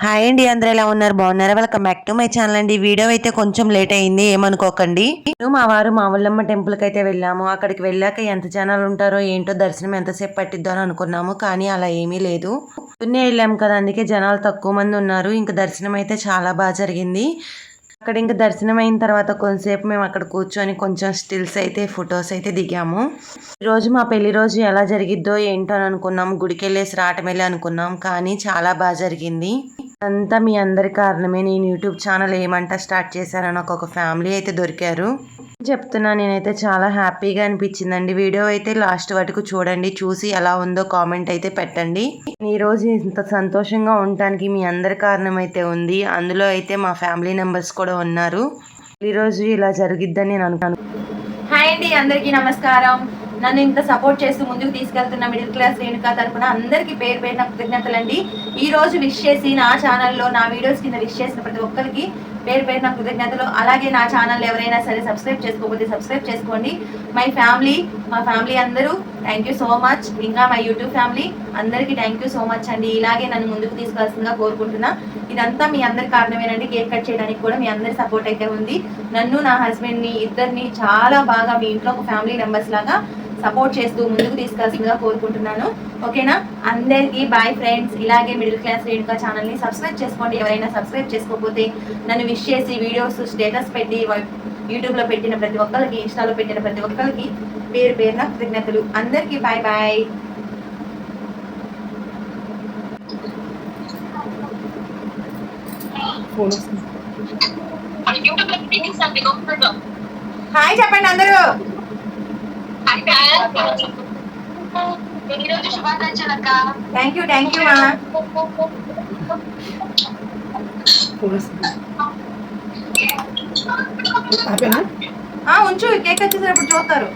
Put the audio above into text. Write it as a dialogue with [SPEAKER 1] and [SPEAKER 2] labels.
[SPEAKER 1] Hi అండి, అందరూ ఎలా ఉన్నారు? బాగున్నారా? Welcome back to my channel అండి. వీడియో అయితే కొంచెం లేట్ అయింది, ఏమనుకోకండి. నేను మా వారు మా ఊళ్ళమ్మ టెంపుల్కి అయితే వెళ్ళాము. అక్కడికి వెళ్ళాక ఎంత జనాలు ఉంటారో ఏంటో, దర్శనం ఎంతసేపు పట్టిద్దో అని అనుకున్నాము, కానీ అలా ఏమీ లేదు. పొద్దున్నే వెళ్ళాము కదా, అందుకే జనాలు తక్కువ మంది ఉన్నారు. ఇంకా దర్శనం అయితే చాలా బాగా జరిగింది. అక్కడ ఇంకా దర్శనం అయిన తర్వాత కొంతసేపు మేము అక్కడ కూర్చొని కొంచెం స్టిల్స్ అయితే ఫొటోస్ అయితే దిగాము. ఈరోజు మా పెళ్లి రోజు ఎలా జరిగిద్దో ఏంటో అని అనుకున్నాం, గుడికి వెళ్ళేసి రావటమేలే అనుకున్నాం, కానీ చాలా బాగా జరిగింది. అంతా మీ అందరి కారణమే. నేను యూట్యూబ్ ఛానల్ ఏమంట స్టార్ట్ చేశారని ఒక ఫ్యామిలీ అయితే దొరికారు. చెప్తున్నా, నేనైతే చాలా హ్యాపీగా అనిపించిందండి. వీడియో అయితే లాస్ట్ వరకు చూడండి, చూసి ఎలా ఉందో కామెంట్ అయితే పెట్టండి. ఈరోజు ఇంత సంతోషంగా ఉండటానికి మీ అందరి కారణం అయితే ఉంది. అందులో అయితే మా ఫ్యామిలీ మెంబర్స్ కూడా ఉన్నారు. ఈరోజు ఇలా జరిగిద్దని నేను అనుకున్నాను.
[SPEAKER 2] హాయ్ అండి, అందరికీ నమస్కారం. నన్ను ఇంత సపోర్ట్ చేస్తూ ముందుకు తీసుకెళ్తున్న మిడిల్ క్లాస్ రేణుకా తరపున అందరికీ పేరు పేరున కృతజ్ఞతలండి. ఈ రోజు విష్ చేసి నా ఛానల్లో నా వీడియోస్ కింద విష్ చేసిన ప్రతి ఒక్కరికి పేరు పేరున కృతజ్ఞతలు. అలాగే నా ఛానల్ ఎవరైనా సరే సబ్స్క్రైబ్ చేసుకోకపోతే సబ్స్క్రైబ్ చేసుకోండి. మా ఫ్యామిలీ అందరూ థ్యాంక్ యూ సో మచ్. ఇంకా మై యూట్యూబ్ ఫ్యామిలీ అందరికీ థ్యాంక్ యూ సో మచ్ అండి. ఇలాగే నన్ను ముందుకు తీసుకెళ్తుందిగా కోరుకుంటున్నా. ఇదంతా మీ అందరి కారణమేనండి. కేక్ కట్ చేయడానికి కూడా మీ అందరి సపోర్ట్ అయితే ఉంది. నన్ను నా హస్బెండ్ని ఇద్దరిని చాలా బాగా మీ ఇంట్లో ఒక ఫ్యామిలీ మెంబర్స్ లాగా సపోర్ట్ చేస్తూ ముందుకు తీసుకెళ్తుందిగా కోరుకుంటున్నాను. ఓకేనా? అందరికీ బాయ్ ఫ్రెండ్స్. ఇలాగే మిడిల్ క్లాస్ రేణుకా ఛానల్ని సబ్స్క్రైబ్ చేసుకోండి. ఎవరైనా సబ్స్క్రైబ్ చేసుకోకపోతే నన్ను విష్ చేసి వీడియోస్ స్టేటస్ పెట్టి యూట్యూబ్లో పెట్టిన ప్రతి ఒక్కరికి, ఇన్స్టాలో పెట్టిన ప్రతి ఒక్కరికి పేరు పేరున కృతజ్ఞతలు. అందరికీ బాయ్ బాయ్. హాయ్ చెప్పండి అందరూ. థ్యాంక్ యూ మా ఉంచు, కేక్ వచ్చేసినప్పుడు చూస్తారు.